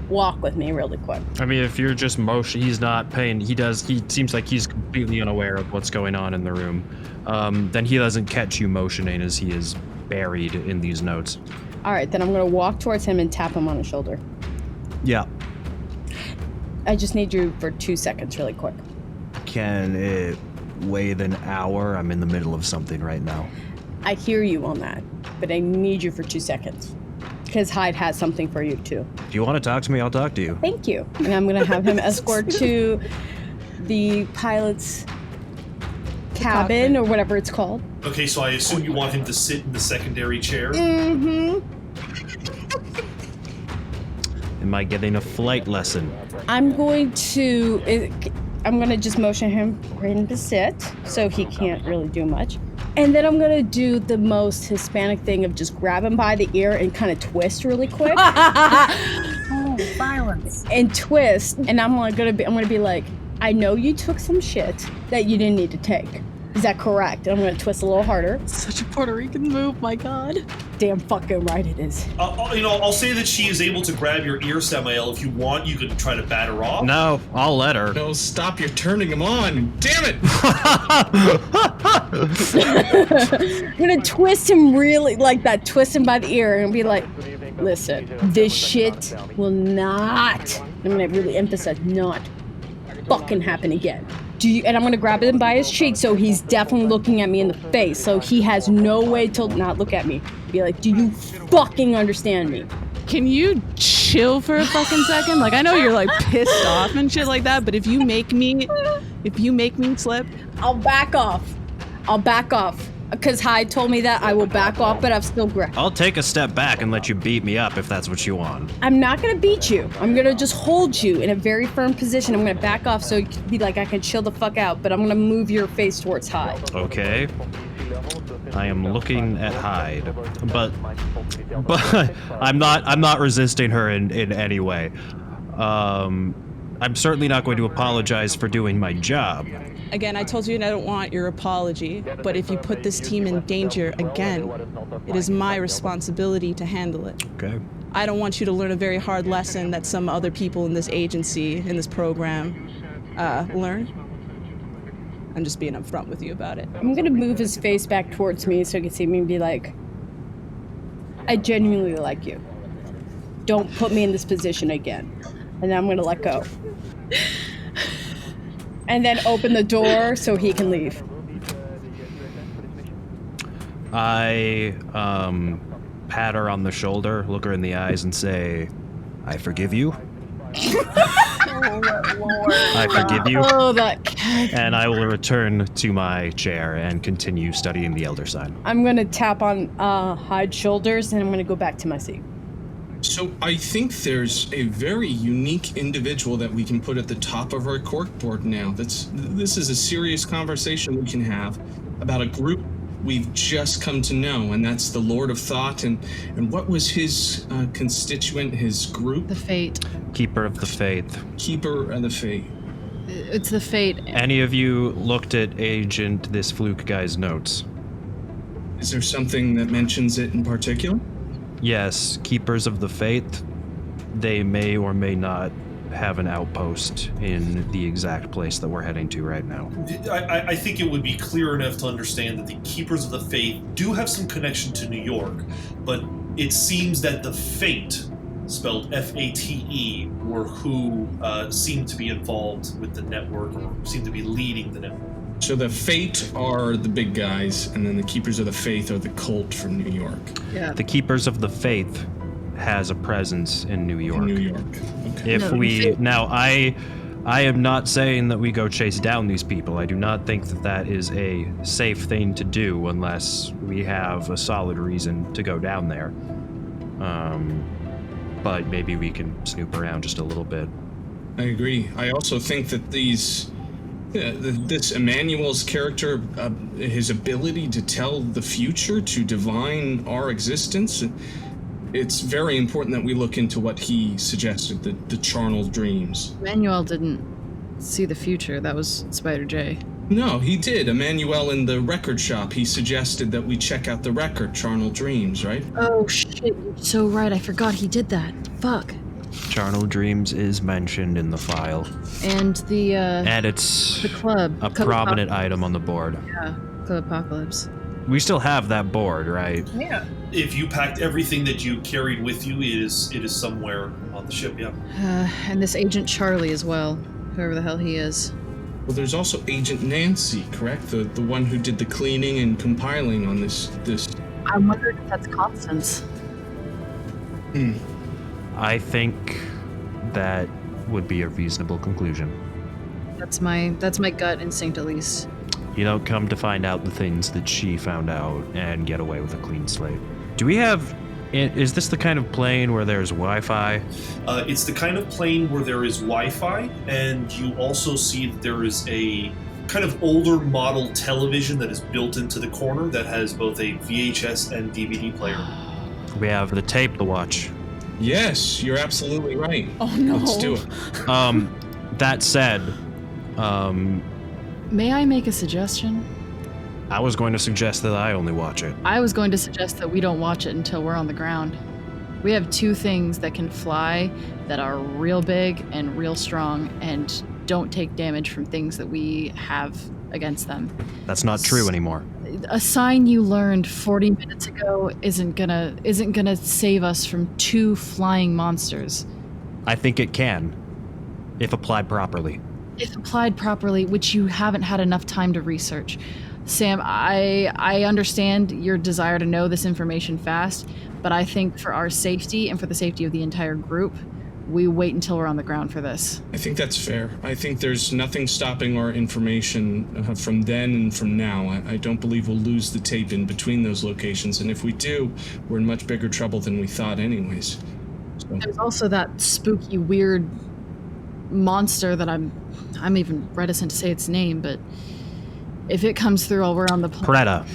walk with me really quick. I mean, if you're just he's not paying. He seems like he's completely unaware of what's going on in the room. Then he doesn't catch you motioning as he is buried in these notes. All right, then I'm gonna walk towards him and tap him on the shoulder. Yeah. I just need you for 2 seconds really quick. Can it wait an hour? I'm in the middle of something right now. I hear you on that, but I need you for 2 seconds. Because Hyde has something for you too. If you want to talk to me, I'll talk to you. Thank you. And I'm gonna have him escort to the pilot's cabin or whatever it's called. Okay, so I assume you want him to sit in the secondary chair? Mm-hmm. Am I getting a flight lesson? I'm gonna just motion him right into sit, so he can't really do much. And then I'm gonna do the most Hispanic thing of just grab him by the ear and kind of twist really quick. Oh, violence. And twist, and I'm gonna be like, I know you took some shit that you didn't need to take. Is that correct? And I'm gonna twist a little harder. Such a Puerto Rican move, my god. Damn fucking right it is. I'll say that she is able to grab your ear, Samael. If you want, you can try to bat her off. No, I'll let her. No, stop, you're turning him on. Damn it! I'm gonna twist him really, like that, twist him by the ear and be like, listen, this shit will not, I'm gonna really emphasize, not fucking happen again. And I'm gonna grab him by his cheek so he's definitely looking at me in the face, so he has no way to not look at me. Be like, do you fucking understand me? Can you chill for a fucking second? Like, I know you're like pissed off and shit like that, but if you make me slip, I'll back off. Because Hyde told me that I will back off, but I've still grabbed. I'll take a step back and let you beat me up if that's what you want. I'm not gonna beat you. I'm gonna just hold you in a very firm position. I'm gonna back off so you can be like, I can chill the fuck out, but I'm gonna move your face towards Hyde. Okay. I am looking at Hyde, but I'm not resisting her in any way. I'm certainly not going to apologize for doing my job. Again, I told you I don't want your apology, but if you put this team in danger again, it is my responsibility to handle it. Okay. I don't want you to learn a very hard lesson that some other people in this agency, in this program, learn. I'm just being upfront with you about it. I'm gonna move his face back towards me so he can see me and be like, I genuinely like you. Don't put me in this position again. And then I'm gonna let go. And then open the door so he can leave. I pat her on the shoulder, look her in the eyes, and say, I forgive you. I forgive you. Oh, that. And I will return to my chair and continue studying the Elder Sign. I'm gonna tap on Hyde's shoulders and I'm gonna go back to my seat. So I think there's a very unique individual that we can put at the top of our corkboard now. This is a serious conversation we can have about a group we've just come to know, and that's the Lord of Thought. And what was his constituent, his group? The Fate. Keeper of the Faith. Keeper of the Fate. It's the Fate. Any of you looked at this Fluke guy's notes? Is there something that mentions it in particular? Yes, Keepers of the Faith. They may or may not have an outpost in the exact place that we're heading to right now. I think it would be clear enough to understand that the Keepers of the Faith do have some connection to New York, but it seems that the Fate, spelled F-A-T-E, were who seem to be involved with the network or seem to be leading the network. So the Fate are the big guys, and then the Keepers of the Faith are the cult from New York. Yeah. The Keepers of the Faith has a presence in New York. In New York. Okay. I am not saying that we go chase down these people. I do not think that is a safe thing to do unless we have a solid reason to go down there. But maybe we can snoop around just a little bit. I agree. I also think that this Emmanuel's character, his ability to tell the future, to divine our existence, it's very important that we look into what he suggested, the charnel dreams. Emmanuel didn't see the future. That was Spider J. No, he did. Emmanuel in the record shop, he suggested that we check out the record, Charnel Dreams, right? Oh shit, you're so right. I forgot he did that. Fuck. Charnel Dreams is mentioned in the file. And and it's the club. A prominent item on the board. Yeah, Club Apocalypse. We still have that board, right? Yeah. If you packed everything that you carried with you, it is somewhere on the ship, yeah. And this Agent Charlie as well, whoever the hell he is. Well, there's also Agent Nancy, correct? The one who did the cleaning and compiling on this. I'm wondering if that's Constance. I think that would be a reasonable conclusion. That's my gut instinct, at least. You don't come to find out the things that she found out and get away with a clean slate. Do we have... Is this the kind of plane where there's Wi-Fi? It's the kind of plane where there is Wi-Fi, and you also see that there is a kind of older model television that is built into the corner that has both a VHS and DVD player. We have the tape to watch. Yes, you're absolutely right. Oh no. Let's do it. That said, May I make a suggestion? I was going to suggest that I only watch it. I was going to suggest that we don't watch it until we're on the ground. We have two things that can fly that are real big and real strong and don't take damage from things that we have against them. That's not true anymore. A sign you learned 40 minutes ago isn't gonna save us from two flying monsters. I think it can, if applied properly. If applied properly, which you haven't had enough time to research. Sam, I understand your desire to know this information fast, but I think for our safety and for the safety of the entire group, we wait until we're on the ground for this. I think that's fair. I think there's nothing stopping our information from then and from now. I don't believe we'll lose the tape in between those locations, and if we do, we're in much bigger trouble than we thought anyways. So. There's also that spooky, weird monster that I'm even reticent to say its name, but if it comes through while we're on the plane... Preda.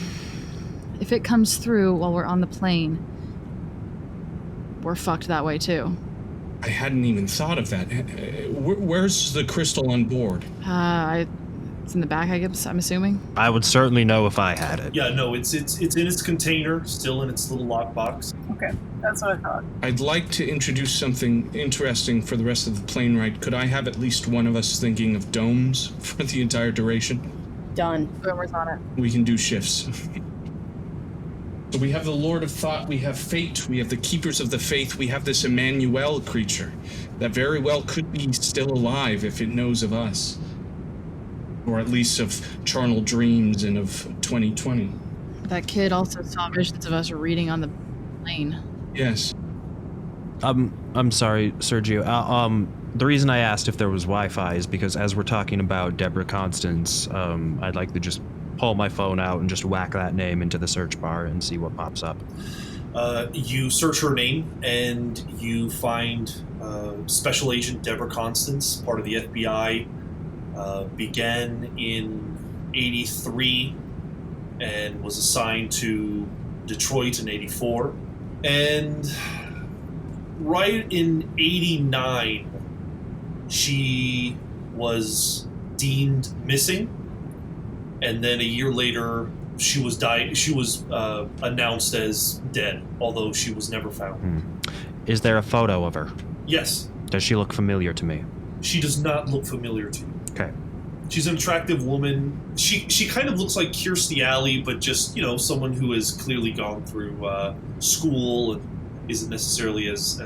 If it comes through while we're on the plane, we're fucked that way too. I hadn't even thought of that. Where's the crystal on board? It's in the back, I guess, I'm assuming. I would certainly know if I had it. Yeah, no, it's in its container, still in its little lockbox. Okay, that's what I thought. I'd like to introduce something interesting for the rest of the plane ride. Could I have at least one of us thinking of domes for the entire duration? Done. Boomer's on it. We can do shifts. So we have the Lord of Thought, we have Fate, we have the Keepers of the Faith, we have this Emmanuel creature that very well could be still alive if it knows of us. Or at least of charnel dreams and of 2020. That kid also saw visions of us reading on the plane. Yes. I'm sorry, Sergio. The reason I asked if there was Wi-Fi is because as we're talking about Deborah Constance, I'd like to just pull my phone out and just whack that name into the search bar and see what pops up. You search her name and you find Special Agent Deborah Constance, part of the FBI, began in '83 and was assigned to Detroit in '84. And right in '89, she was deemed missing. And then a year later, she was announced as dead, although she was never found. Is there a photo of her? Yes. Does she look familiar to me? She does not look familiar to you. Okay. She's an attractive woman. She kind of looks like Kirstie Alley, but just, someone who has clearly gone through school and isn't necessarily as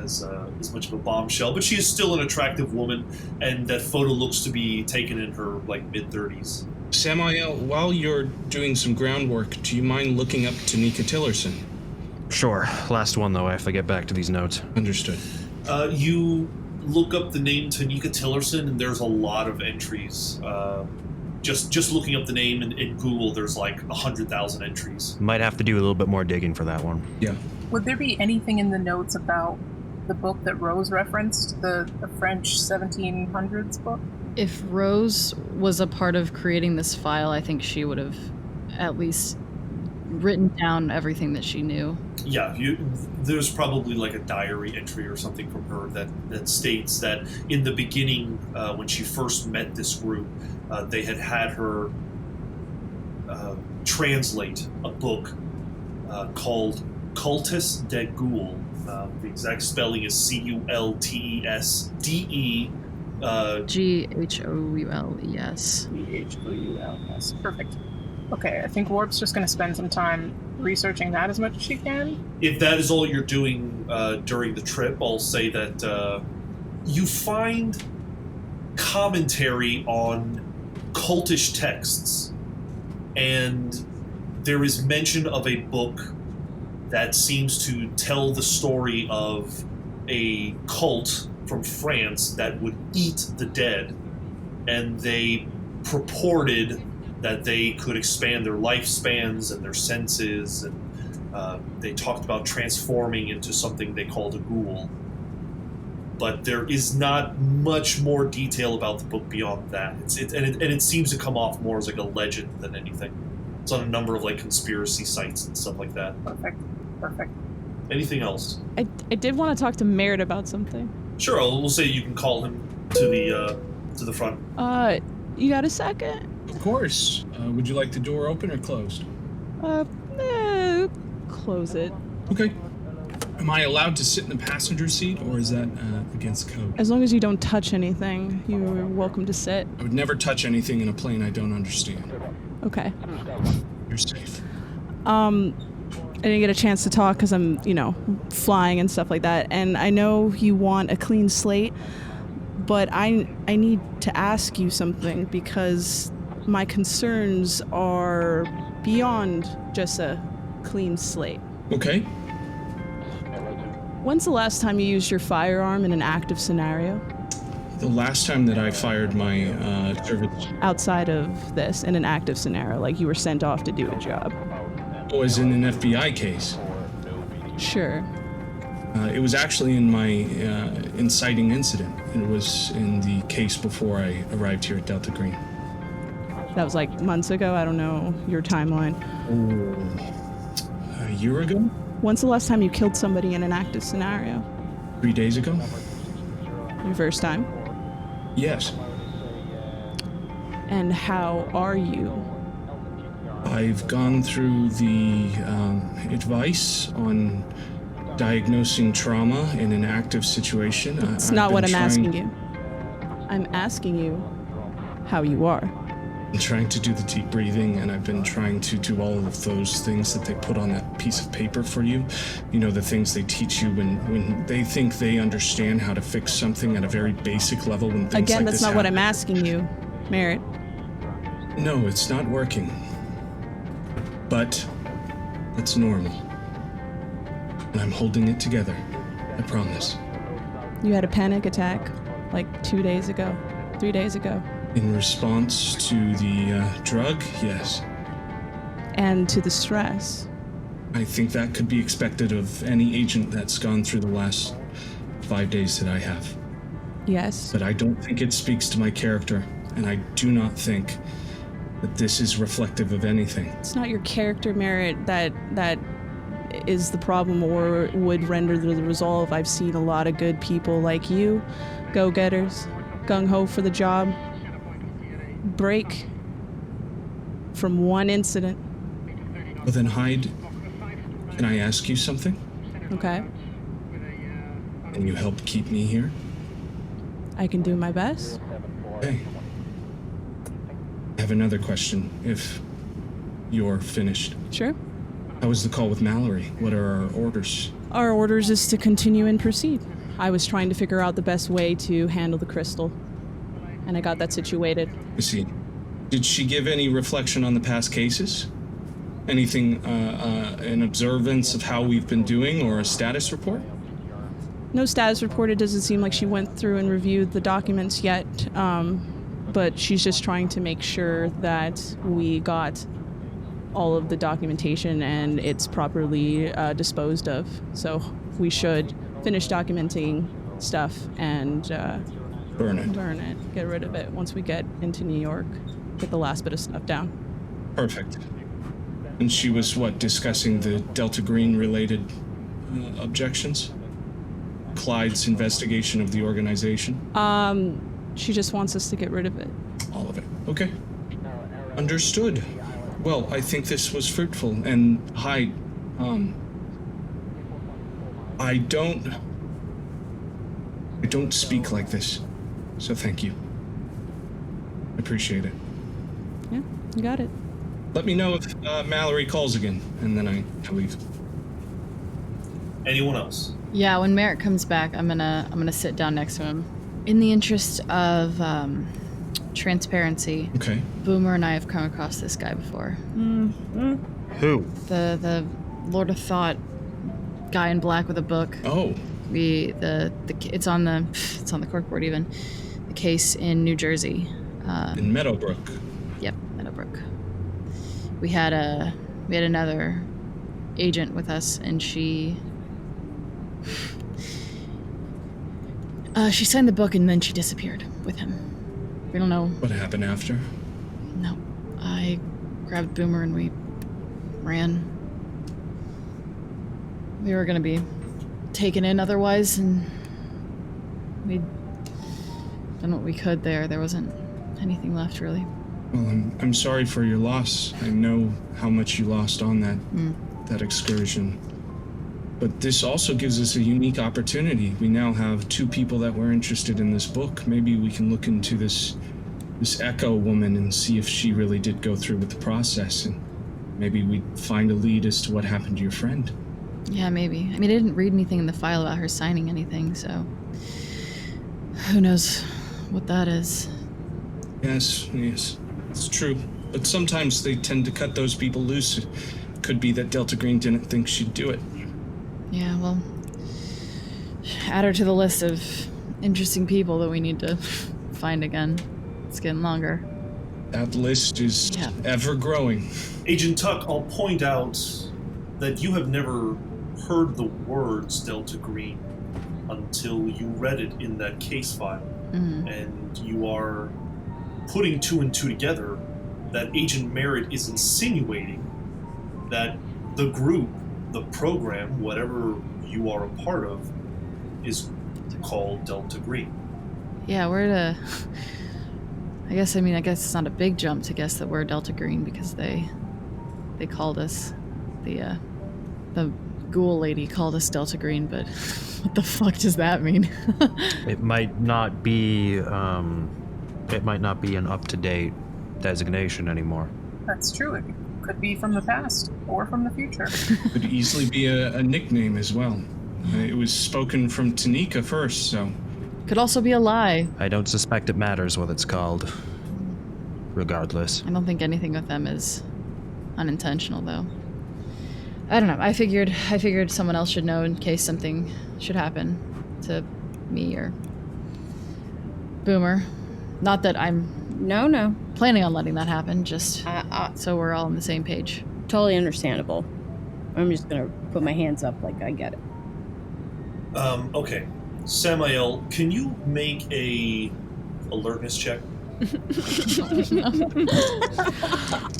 much of a bombshell. But she is still an attractive woman, and that photo looks to be taken in her mid-30s. Samael, while you're doing some groundwork, do you mind looking up Tanika Tillerson? Sure. Last one, though. I have to get back to these notes. Understood. You look up the name Tanika Tillerson, and there's a lot of entries. Just looking up the name in Google, there's 100,000 entries. Might have to do a little bit more digging for that one. Yeah. Would there be anything in the notes about the book that Rose referenced, the French 1700s book? If Rose was a part of creating this file, I think she would have at least written down everything that she knew. Yeah, there's probably a diary entry or something from her that states that in the beginning, when she first met this group, they had her translate a book called Cultus de Ghoul. The exact spelling is Cultesde. Ghoulles. Ghoulles. Perfect. Okay, I think Warp's just going to spend some time researching that as much as she can. If that is all you're doing during the trip, I'll say that you find commentary on cultish texts, and there is mention of a book that seems to tell the story of a cult from France that would eat the dead, and they purported that they could expand their lifespans and their senses, and they talked about transforming into something they called a ghoul. But there is not much more detail about the book beyond that. It seems to come off more as a legend than anything. It's on a number of conspiracy sites and stuff like that. Perfect. Anything else? I did want to talk to Merritt about something. Sure, we'll say you can call him to the front. You got a second? Of course. Would you like the door open or closed? Close it. Okay. Am I allowed to sit in the passenger seat, or is that against code? As long as you don't touch anything, you're welcome to sit. I would never touch anything in a plane I don't understand. Okay. You're safe. I didn't get a chance to talk because I'm, flying and stuff like that. And I know you want a clean slate, but I need to ask you something because my concerns are beyond just a clean slate. Okay. When's the last time you used your firearm in an active scenario? The last time that I fired my service... Outside of this, in an active scenario, like you were sent off to do a job. Was in an FBI case. Sure. It was actually in my inciting incident. It was in the case before I arrived here at Delta Green. That was months ago? I don't know your timeline. A year ago? When's the last time you killed somebody in an active scenario? 3 days ago. Your first time? Yes. And how are you? I've gone through the advice on diagnosing trauma in an active situation. It's not what I'm asking you. I'm asking you how you are. I'm trying to do the deep breathing, and I've been trying to do all of those things that they put on that piece of paper for you. You know, the things they teach you when they think they understand how to fix something at a very basic level. When things Again, like that's this not what happen. I'm asking you, Merritt. No, it's not working. But that's normal. And I'm holding it together. I promise. You had a panic attack like 2 days ago, 3 days ago. In response to the drug, yes. And to the stress. I think that could be expected of any agent that's gone through the last 5 days that I have. Yes. But I don't think it speaks to my character, and I do not think that this is reflective of anything. It's not your character merit that is the problem or would render the resolve. I've seen a lot of good people like you, go-getters, gung-ho for the job, break from one incident. Well then, Hyde, can I ask you something? Okay. Can you help keep me here? I can do my best. Okay. I have another question, if you're finished. Sure. How was the call with Mallory? What are our orders? Our orders is to continue and proceed. I was trying to figure out the best way to handle the crystal, and I got that situated. I see. Did she give any reflection on the past cases? Anything, an observance of how we've been doing, or a status report? No status report. It doesn't seem like she went through and reviewed the documents yet, but she's just trying to make sure that we got all of the documentation and it's properly disposed of. So we should finish documenting stuff and burn it, get rid of it once we get into New York, get the last bit of stuff down. Perfect. And she was, discussing the Delta Green related objections? Clyde's investigation of the organization? She just wants us to get rid of it. All of it. Okay. Understood. Well, I think this was fruitful, and Hyde, I don't speak like this, so thank you. I appreciate it. Yeah, you got it. Let me know if Mallory calls again, and then I leave. Anyone else? Yeah, when Merritt comes back, I'm gonna sit down next to him. In the interest of transparency, okay. Boomer and I have come across this guy before. Mm-hmm. Who? The Lord of Thought guy in black with a book. Oh. It's on the corkboard even. The case in New Jersey. In Meadowbrook. Yep, Meadowbrook. We had another agent with us, and she signed the book and then she disappeared with him. We don't know what happened after. No, I grabbed Boomer and we ran. We were gonna be taken in otherwise, and we'd done what we could there. There wasn't anything left, really. Well, I'm sorry for your loss. I know how much you lost on that excursion. But this also gives us a unique opportunity. We now have 2 people that were interested in this book. Maybe we can look into this Echo woman and see if she really did go through with the process, and maybe we find a lead as to what happened to your friend. Yeah, maybe. I mean, I didn't read anything in the file about her signing anything, so who knows what that is. Yes, it's true. But sometimes they tend to cut those people loose. It could be that Delta Green didn't think she'd do it. Yeah, well, add her to the list of interesting people that we need to find again. It's getting longer. That list is ever growing. Agent Tuck, I'll point out that you have never heard the words Delta Green until you read it in that case file. Mm-hmm. And you are putting 2 and 2 together that Agent Merritt is insinuating that the group, the program, whatever you are a part of, is called Delta Green. Yeah, I guess it's not a big jump to guess that we're Delta Green because they called us, the ghoul lady called us Delta Green, but what the fuck does that mean? It might not be an up-to-date designation anymore. That's true. It could be from the past or from the future. Could easily be a nickname as well. It was spoken from Tanika first, so... Could also be a lie. I don't suspect it matters what it's called, regardless. I don't think anything with them is unintentional, though. I don't know. I figured someone else should know in case something should happen to me or Boomer. Not that I'm No. planning on letting that happen, just so we're all on the same page. Totally understandable. I'm just gonna put my hands up like I get it. Okay. Samael, can you make a alertness check?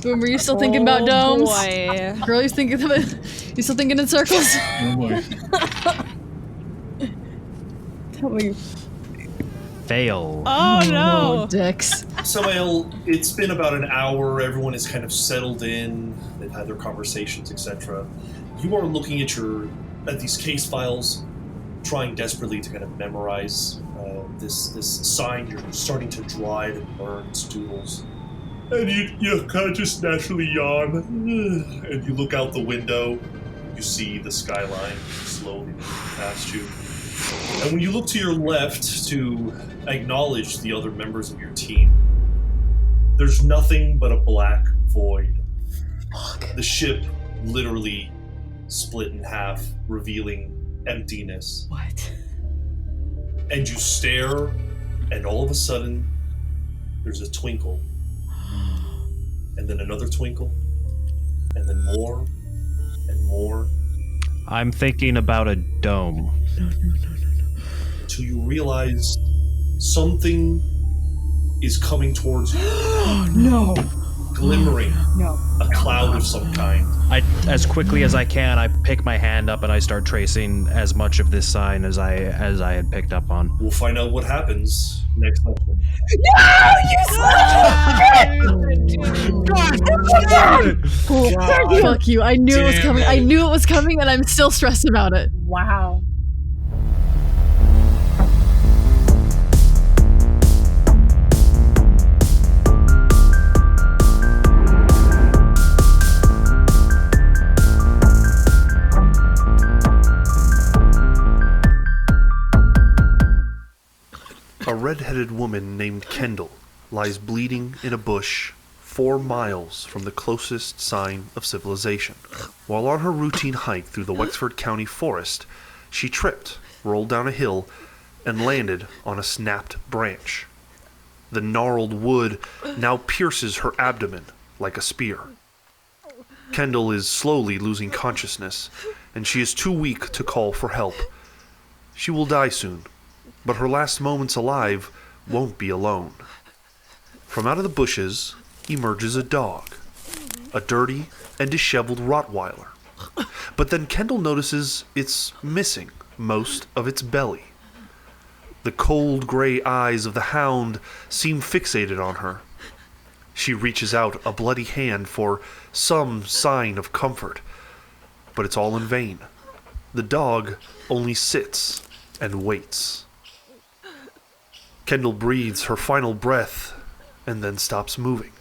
Boom, are you still thinking about domes? Boy. Girl, you still thinking in circles? Oh boy. Tell me. Fail. Oh no! Dicks. Samael, it's been about an hour. Everyone is kind of settled in. They've had their conversations, etc. You are looking at these case files, trying desperately to kind of memorize this sign. You're starting to drive and learn doodles. And you kind of just naturally yawn. And you look out the window. You see the skyline slowly moving past you. And when you look to your left to acknowledge the other members of your team, there's nothing but a black void. The ship literally split in half, revealing emptiness. What? And you stare, and all of a sudden, there's a twinkle. And then another twinkle. And then more, and more. I'm thinking about a dome. No. Until you realize something is coming towards you. No. Glimmering. No. A cloud of some kind. As quickly as I can, I pick my hand up and I start tracing as much of this sign as I had picked up on. We'll find out what happens next time. No, you Fuck you. I knew it was coming. I knew it was coming, and I'm still stressed about it. Wow. A red-headed woman named Kendall lies bleeding in a bush 4 miles from the closest sign of civilization. While on her routine hike through the Wexford County forest, she tripped, rolled down a hill, and landed on a snapped branch. The gnarled wood now pierces her abdomen like a spear. Kendall is slowly losing consciousness, and she is too weak to call for help. She will die soon, but her last moments alive won't be alone. From out of the bushes emerges a dog, a dirty and disheveled Rottweiler. But then Kendall notices it's missing most of its belly. The cold gray eyes of the hound seem fixated on her. She reaches out a bloody hand for some sign of comfort, but it's all in vain. The dog only sits and waits. Kendall breathes her final breath and then stops moving.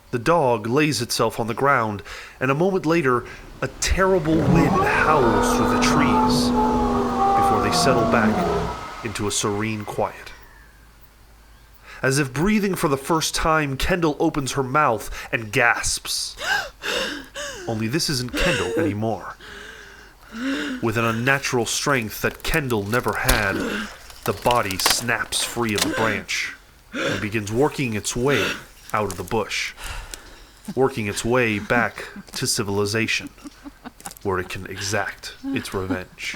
The dog lays itself on the ground, and a moment later, a terrible wind howls through the trees before they settle back into a serene quiet. As if breathing for the first time, Kendall opens her mouth and gasps. Only this isn't Kendall anymore. With an unnatural strength that Kendall never had, the body snaps free of the branch and begins working its way out of the bush, working its way back to civilization, where it can exact its revenge.